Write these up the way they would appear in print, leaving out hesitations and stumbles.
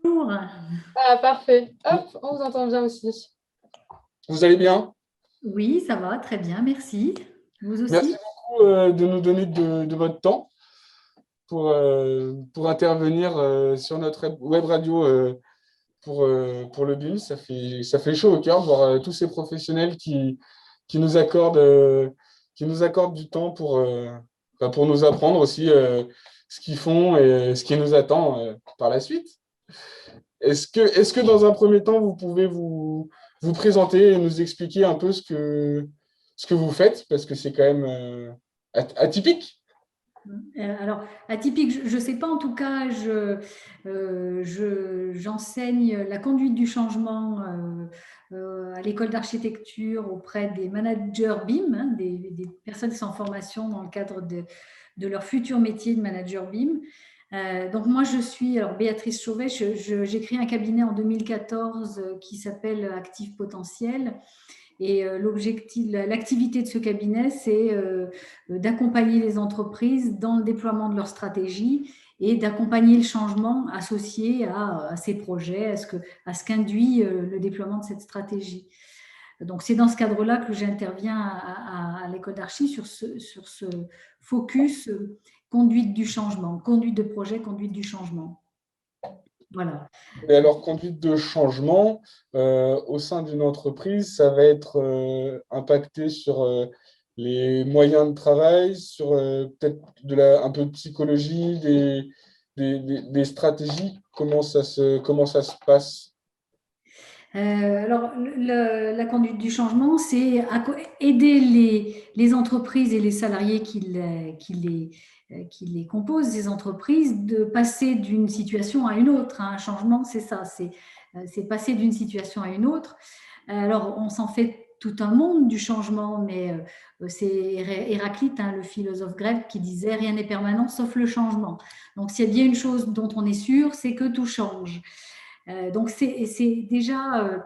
Bonjour. Ah, parfait. Hop, on vous entend bien aussi. Vous allez bien? Oui, ça va, très bien, merci. Vous Merci aussi? beaucoup de nous donner de votre temps pour intervenir sur notre web radio pour le BIM. Ça fait chaud au cœur de voir tous ces professionnels qui nous accordent, euh, qui nous accordent du temps pour nous apprendre aussi ce qu'ils font et ce qui nous attend par la suite. Est-ce que dans un premier temps, vous pouvez vous présenter et nous expliquer un peu ce que vous faites, parce que c'est quand même atypique. Alors, atypique, je ne sais pas, en tout cas, j'enseigne la conduite du changement à l'école d'architecture auprès des managers BIM, hein, des personnes qui sont en formation dans le cadre de leur futur métier de manager BIM. Donc moi, je suis alors Béatrice Chauvet, j'ai créé un cabinet en 2014 qui s'appelle Active Potentiel. Et l'activité de ce cabinet, c'est d'accompagner les entreprises dans le déploiement de leur stratégie et d'accompagner le changement associé à ces projets, à ce qu'induit le déploiement de cette stratégie. Donc, c'est dans ce cadre-là que j'interviens à l'école d'archi sur ce focus conduite du changement, conduite de projet, conduite du changement. Voilà. Et alors, conduite de changement au sein d'une entreprise, ça va être impacté sur les moyens de travail, sur peut-être un peu de psychologie, des stratégies. Comment ça se passe? Alors, la conduite du changement, c'est aider les entreprises et les salariés qui les composent, ces entreprises, de passer d'une situation à une autre. Un changement, c'est ça, c'est passer d'une situation à une autre. Alors, on s'en fait tout un monde du changement, mais c'est Héraclite, hein, le philosophe grec, qui disait « Rien n'est permanent sauf le changement ». Donc, s'il y a bien une chose dont on est sûr, c'est que tout change. Donc, c'est déjà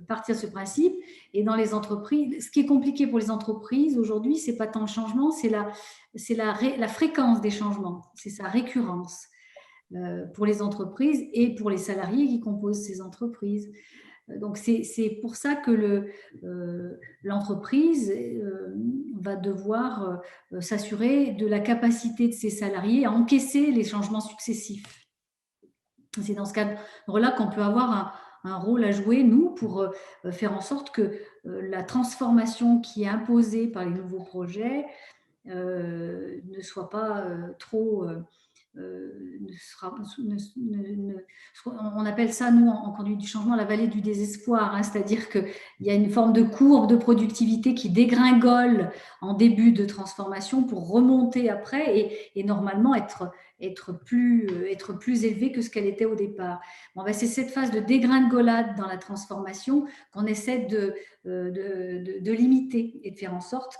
partir de ce principe. Et dans les entreprises, ce qui est compliqué pour les entreprises aujourd'hui, c'est pas tant le changement, c'est la fréquence des changements, c'est sa récurrence pour les entreprises et pour les salariés qui composent ces entreprises. Donc, c'est pour ça que l'entreprise va devoir s'assurer de la capacité de ses salariés à encaisser les changements successifs. C'est dans ce cadre-là qu'on peut avoir un rôle à jouer, nous, pour faire en sorte que la transformation qui est imposée par les nouveaux projets ne soit pas trop... on appelle ça, nous, en conduite du changement, la vallée du désespoir, hein, c'est-à-dire qu'il y a une forme de courbe de productivité qui dégringole en début de transformation pour remonter après et normalement être plus élevée que ce qu'elle était au départ. Bon, ben, c'est cette phase de dégringolade dans la transformation qu'on essaie de limiter et de faire en sorte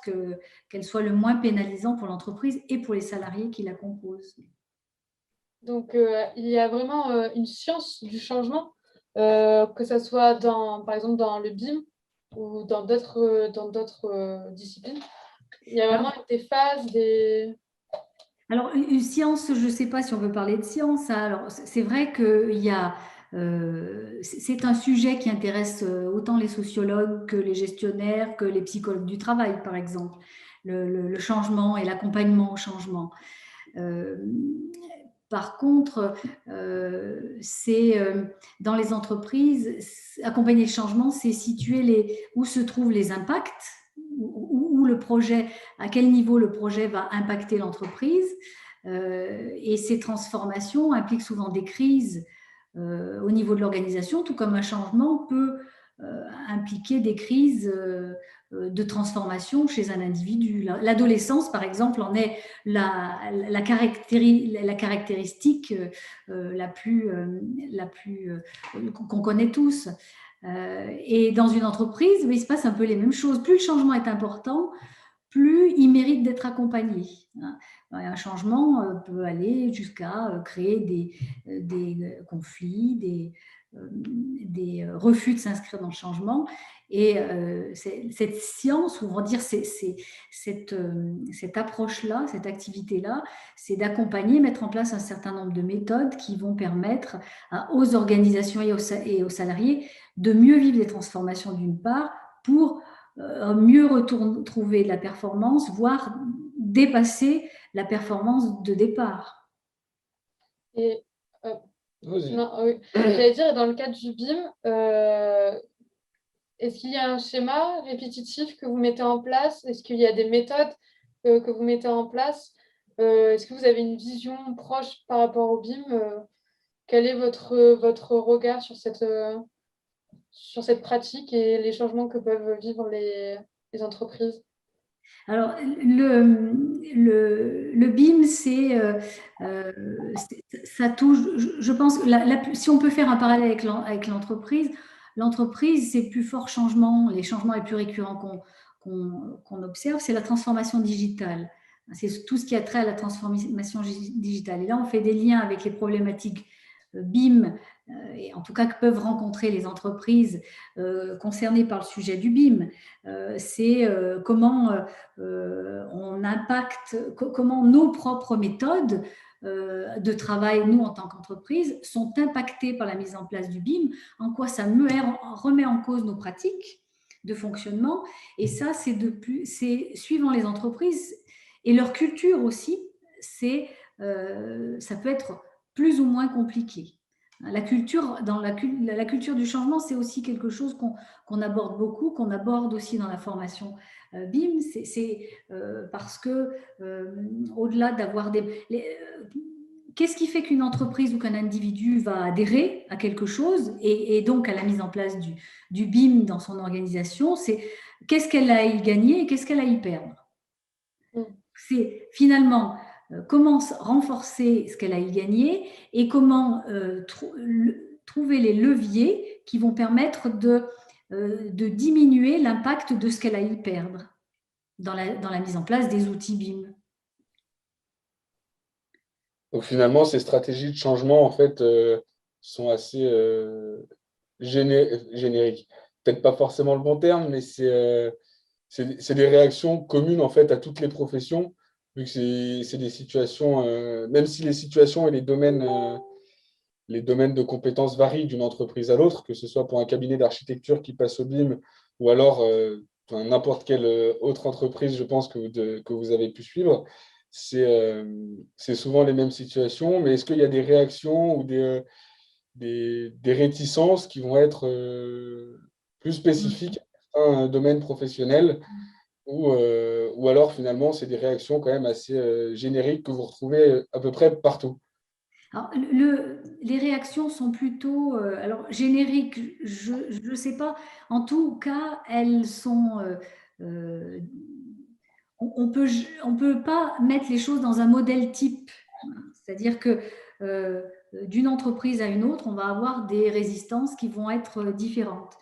qu'elle soit le moins pénalisante pour l'entreprise et pour les salariés qui la composent. Donc, il y a vraiment une science du changement, que ce soit par exemple dans le BIM ou dans d'autres disciplines. Il y a vraiment des phases, des... Alors, une science, je ne sais pas si on veut parler de science. Hein. Alors, c'est vrai qu'il y a... c'est un sujet qui intéresse autant les sociologues que les gestionnaires, que les psychologues du travail, par exemple. Le changement et l'accompagnement au changement. Par contre, dans les entreprises, accompagner le changement, c'est situer où se trouvent les impacts, où le projet, à quel niveau le projet va impacter l'entreprise. Et ces transformations impliquent souvent des crises au niveau de l'organisation, tout comme un changement peut impliquer des crises de transformation chez un individu. L'adolescence, par exemple, en est la caractéristique la plus qu'on connaît tous. Et dans une entreprise, il se passe un peu les mêmes choses. Plus le changement est important, plus il mérite d'être accompagné. Un changement peut aller jusqu'à créer des conflits, des refus de s'inscrire dans le changement. Et cette science, ou on va dire cette approche-là, cette activité-là, c'est d'accompagner, mettre en place un certain nombre de méthodes qui vont permettre aux organisations et aux salariés de mieux vivre les transformations d'une part, pour mieux retrouver de la performance, voire dépasser la performance de départ. Et j'allais dire, dans le cadre du BIM, est-ce qu'il y a un schéma répétitif que vous mettez en place? Est-ce qu'il y a des méthodes que vous mettez en place? Est-ce que vous avez une vision proche par rapport au BIM? Quel est votre regard sur cette pratique et les changements que peuvent vivre les entreprises? Alors, le BIM, ça touche, je pense, si on peut faire un parallèle avec l'entreprise, ses plus forts changements, les changements les plus récurrents qu'on observe, c'est la transformation digitale. C'est tout ce qui a trait à la transformation digitale. Et là, on fait des liens avec les problématiques BIM, et en tout cas que peuvent rencontrer les entreprises concernées par le sujet du BIM. C'est comment on impacte, comment nos propres méthodes de travail, nous en tant qu'entreprise, sont impactées par la mise en place du BIM, en quoi ça remet en cause nos pratiques de fonctionnement. Et ça, c'est suivant les entreprises et leur culture aussi, ça peut être plus ou moins compliqué. La culture du changement, c'est aussi quelque chose qu'on aborde beaucoup, qu'on aborde aussi dans la formation BIM. C'est parce que au-delà d'avoir qu'est-ce qui fait qu'une entreprise ou qu'un individu va adhérer à quelque chose et donc à la mise en place du BIM dans son organisation? C'est qu'est-ce qu'elle a à y gagner et qu'est-ce qu'elle a à y perdre? C'est finalement comment renforcer ce qu'elle a y gagné et comment trouver les leviers qui vont permettre de diminuer l'impact de ce qu'elle a y perdre dans la mise en place des outils BIM. Donc finalement, ces stratégies de changement, en fait, sont assez génériques. Peut-être pas forcément le bon terme, mais c'est des réactions communes, en fait, à toutes les professions, vu que c'est des situations, même si les situations et les domaines de compétences varient d'une entreprise à l'autre, que ce soit pour un cabinet d'architecture qui passe au BIM ou alors n'importe quelle autre entreprise, je pense, que vous avez pu suivre. C'est souvent les mêmes situations, mais est-ce qu'il y a des réactions ou des réticences qui vont être plus spécifiques à un domaine professionnel ou alors finalement c'est des réactions quand même assez génériques que vous retrouvez à peu près partout? Alors, les réactions sont plutôt génériques, je ne sais pas. En tout cas, elles sont... on peut pas mettre les choses dans un modèle type. C'est-à-dire que d'une entreprise à une autre, on va avoir des résistances qui vont être différentes,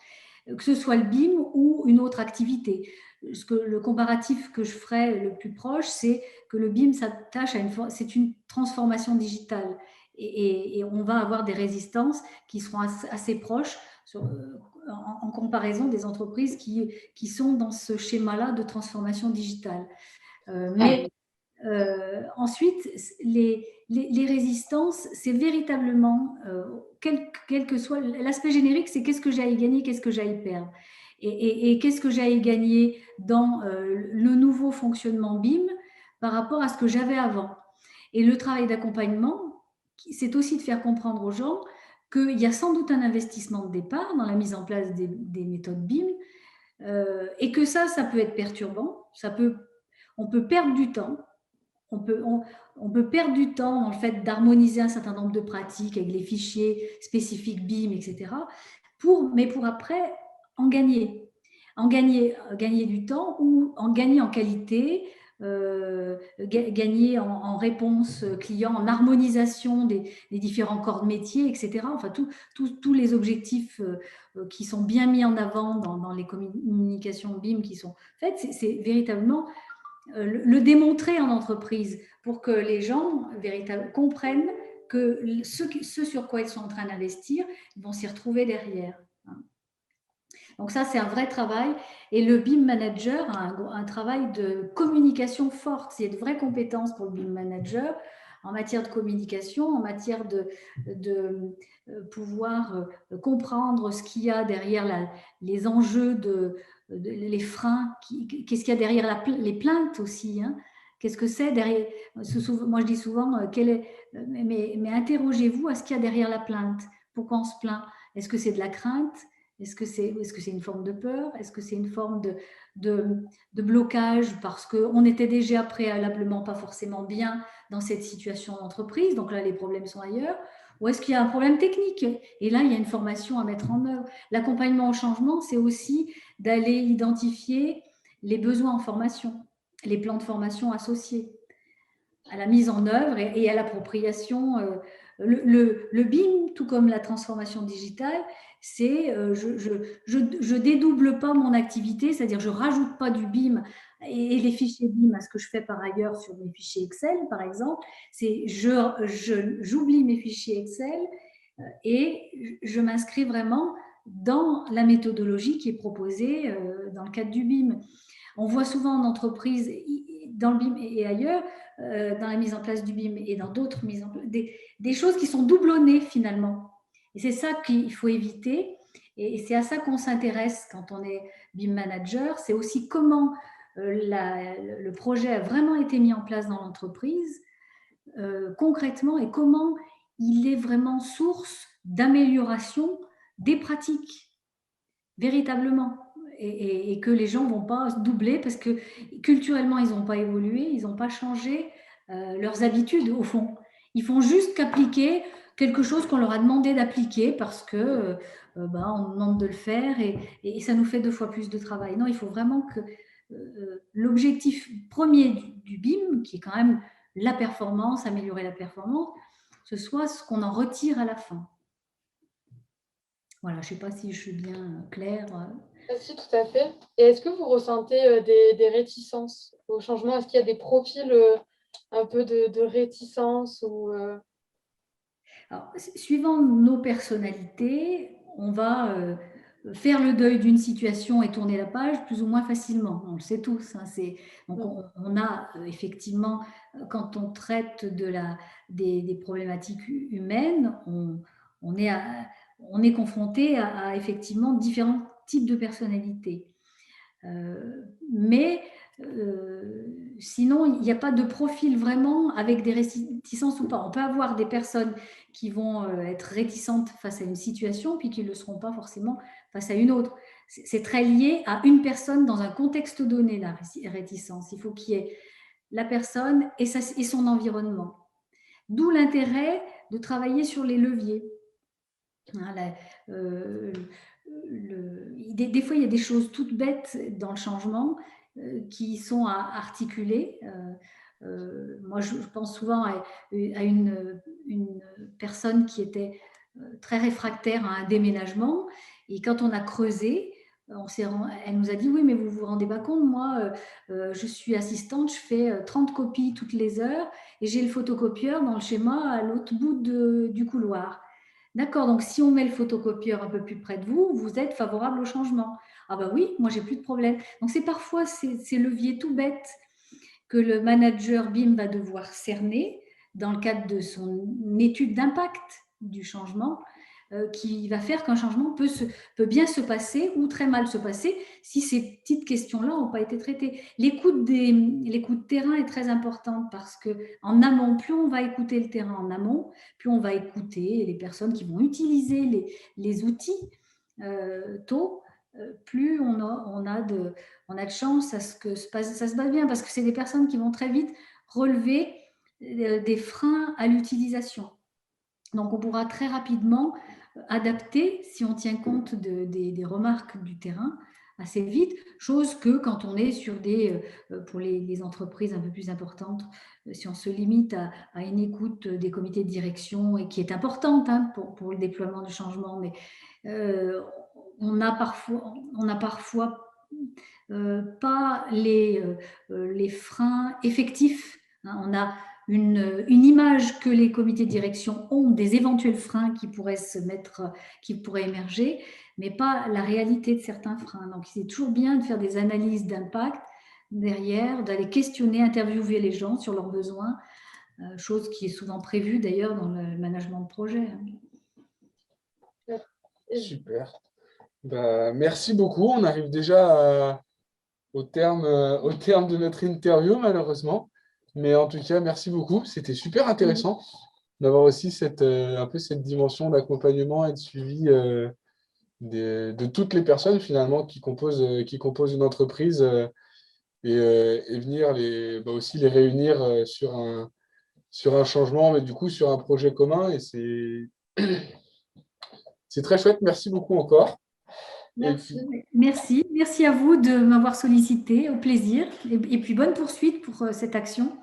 que ce soit le BIM ou une autre activité. Le comparatif que je ferais le plus proche, c'est que le BIM s'attache c'est une transformation digitale. Et on va avoir des résistances qui seront assez proches en comparaison des entreprises qui sont dans ce schéma-là de transformation digitale. Mais ensuite, les résistances, c'est véritablement, quel que soit l'aspect générique, c'est qu'est-ce que j'ai à y gagner, qu'est-ce que j'ai à y perdre. Et qu'est-ce que j'ai à y gagner dans le nouveau fonctionnement BIM par rapport à ce que j'avais avant. Et le travail d'accompagnement, c'est aussi de faire comprendre aux gens qu'il y a sans doute un investissement de départ dans la mise en place des méthodes BIM et que ça peut être perturbant, on peut perdre du temps. On peut perdre du temps dans le fait d'harmoniser un certain nombre de pratiques avec les fichiers spécifiques BIM, etc. Mais pour après en gagner. Gagner du temps ou en gagner en qualité, gagner en réponse client, en harmonisation des différents corps de métier, etc. Enfin, tous les objectifs qui sont bien mis en avant dans les communications BIM qui sont faites, c'est véritablement le démontrer en entreprise pour que les gens comprennent que ce sur quoi ils sont en train d'investir, ils vont s'y retrouver derrière. Donc ça, c'est un vrai travail. Et le BIM manager a un travail de communication forte. Il y a de vraies compétences pour le BIM manager en matière de communication, en matière de pouvoir comprendre ce qu'il y a derrière les enjeux, les freins, qu'est-ce qu'il y a derrière les plaintes aussi. Hein. Qu'est-ce que c'est derrière? Moi, je dis souvent, mais interrogez-vous à ce qu'il y a derrière la plainte. Pourquoi on se plaint? Est-ce que c'est de la crainte? Est-ce que c'est une forme de peur? Est-ce que c'est une forme de blocage parce qu'on était déjà préalablement pas forcément bien dans cette situation d'entreprise, donc là les problèmes sont ailleurs, ou est-ce qu'il y a un problème technique? Et là, il y a une formation à mettre en œuvre. L'accompagnement au changement, c'est aussi d'aller identifier les besoins en formation, les plans de formation associés à la mise en œuvre et à l'appropriation. Le BIM, tout comme la transformation digitale, c'est je dédouble pas mon activité, c'est-à-dire je rajoute pas du BIM et les fichiers BIM à ce que je fais par ailleurs sur mes fichiers Excel, par exemple. C'est j'oublie mes fichiers Excel et je m'inscris vraiment dans la méthodologie qui est proposée dans le cadre du BIM. On voit souvent en entreprise, dans le BIM et ailleurs, dans la mise en place du BIM et dans d'autres mises en place, des choses qui sont doublonnées finalement. Et c'est ça qu'il faut éviter. Et c'est à ça qu'on s'intéresse quand on est BIM manager. C'est aussi comment le projet a vraiment été mis en place dans l'entreprise concrètement et comment il est vraiment source d'amélioration des pratiques, véritablement. Et que les gens ne vont pas se doubler parce que culturellement, ils n'ont pas évolué, ils n'ont pas changé leurs habitudes au fond. Ils font juste qu'appliquer quelque chose qu'on leur a demandé d'appliquer parce que on nous demande de le faire et ça nous fait 2 fois plus de travail. Non, il faut vraiment que l'objectif premier du BIM, qui est quand même la performance, améliorer la performance, ce soit ce qu'on en retire à la fin. Voilà, je ne sais pas si je suis bien claire. Si, tout à fait. Et est-ce que vous ressentez des réticences au changement? Est-ce qu'il y a des profils un peu de réticence ou, Alors, suivant nos personnalités, on va faire le deuil d'une situation et tourner la page plus ou moins facilement. On le sait tous. Hein, donc, on a effectivement, quand on traite des problématiques humaines, on est confronté à effectivement différents types de personnalités. Mais sinon, il n'y a pas de profil vraiment avec des réticences ou pas. On peut avoir des personnes qui vont être réticentes face à une situation, puis qui ne le seront pas forcément face à une autre. C'est très lié à une personne dans un contexte donné, la réticence. Il faut qu'il y ait la personne et son environnement. D'où l'intérêt de travailler sur les leviers. Des fois, il y a des choses toutes bêtes dans le changement qui sont à articuler. Moi, je pense souvent à une personne qui était très réfractaire à un déménagement. Et quand on a creusé, elle nous a dit, oui, mais vous ne vous rendez pas compte, moi, je suis assistante, je fais 30 copies toutes les heures et j'ai le photocopieur dans le schéma à l'autre bout du couloir. D'accord, donc si on met le photocopieur un peu plus près de vous, vous êtes favorable au changement. Ah ben oui, moi j'ai plus de problème. Donc c'est parfois ces leviers tout bêtes que le manager BIM va devoir cerner dans le cadre de son étude d'impact du changement qui va faire qu'un changement peut bien se passer ou très mal se passer si ces petites questions-là n'ont pas été traitées. L'écoute de terrain est très importante parce qu'en amont, plus on va écouter le terrain en amont, plus on va écouter les personnes qui vont utiliser les outils tôt, plus on a de chance à ce que ça se passe bien parce que c'est des personnes qui vont très vite relever des freins à l'utilisation. Donc, on pourra très rapidement adapter si on tient compte des remarques du terrain assez vite, chose que quand on est sur pour les entreprises un peu plus importantes, si on se limite à une écoute des comités de direction et qui est importante hein, pour le déploiement du changement, mais on a parfois pas les freins effectifs. Hein, on a une image que les comités de direction ont des éventuels freins qui pourraient qui pourraient émerger, mais pas la réalité de certains freins. Donc, c'est toujours bien de faire des analyses d'impact derrière, d'aller questionner, interviewer les gens sur leurs besoins, chose qui est souvent prévue d'ailleurs dans le management de projet. Super. Merci beaucoup. On arrive déjà au terme de notre interview, malheureusement. Mais en tout cas, merci beaucoup. C'était super intéressant d'avoir aussi un peu cette dimension d'accompagnement et de suivi de toutes les personnes finalement qui composent une entreprise et venir aussi les réunir sur un changement, mais du coup sur un projet commun. Et c'est très chouette. Merci beaucoup encore. Merci à vous de m'avoir sollicité, au plaisir. Et puis bonne poursuite pour cette action.